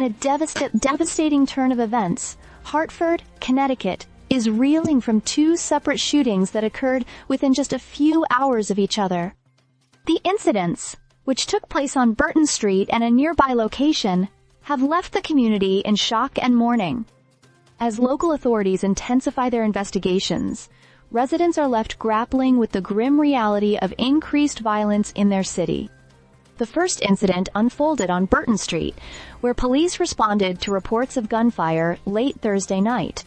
In a devastating turn of events, Hartford, Connecticut, is reeling from two separate shootings that occurred within just a few hours of each other. The incidents, which took place on Burton Street and a nearby location, have left the community in shock and mourning. As local authorities intensify their investigations, residents are left grappling with the grim reality of increased violence in their city. The first incident unfolded on Burton Street, where police responded to reports of gunfire late Thursday night.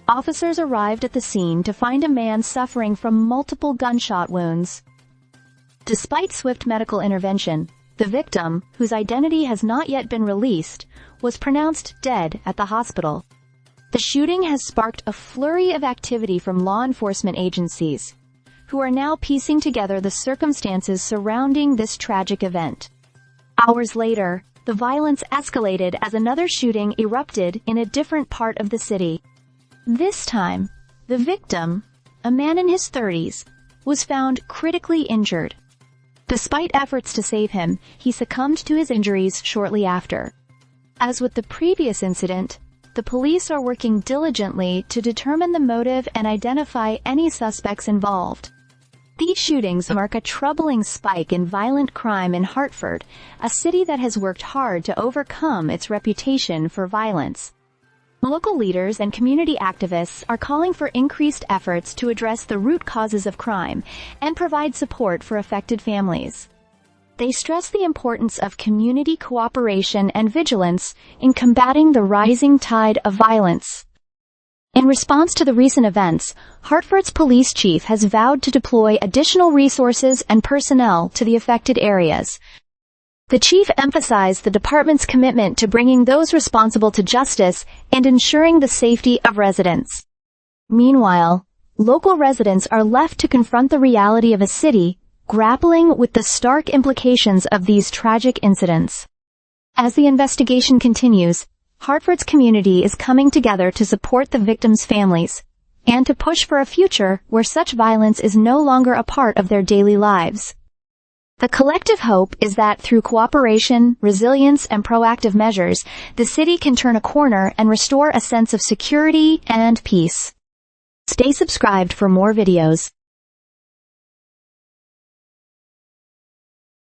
Officers arrived at the scene to find a man suffering from multiple gunshot wounds. Despite swift medical intervention, the victim, whose identity has not yet been released, was pronounced dead at the hospital. The shooting has sparked a flurry of activity from law enforcement agencies, who are now piecing together the circumstances surrounding this tragic event. Hours later, the violence escalated as another shooting erupted in a different part of the city. This time, the victim, a man in his 30s, was found critically injured. Despite efforts to save him, he succumbed to his injuries shortly after. As with the previous incident, the police are working diligently to determine the motive and identify any suspects involved. These shootings mark a troubling spike in violent crime in Hartford, a city that has worked hard to overcome its reputation for violence. Local leaders and community activists are calling for increased efforts to address the root causes of crime and provide support for affected families. They stress the importance of community cooperation and vigilance in combating the rising tide of violence. In response to the recent events, Hartford's police chief has vowed to deploy additional resources and personnel to the affected areas. The chief emphasized the department's commitment to bringing those responsible to justice and ensuring the safety of residents. Meanwhile, local residents are left to confront the reality of a city grappling with the stark implications of these tragic incidents. As the investigation continues, Hartford's community is coming together to support the victims' families and to push for a future where such violence is no longer a part of their daily lives. The collective hope is that through cooperation, resilience, and proactive measures, the city can turn a corner and restore a sense of security and peace. Stay subscribed for more videos.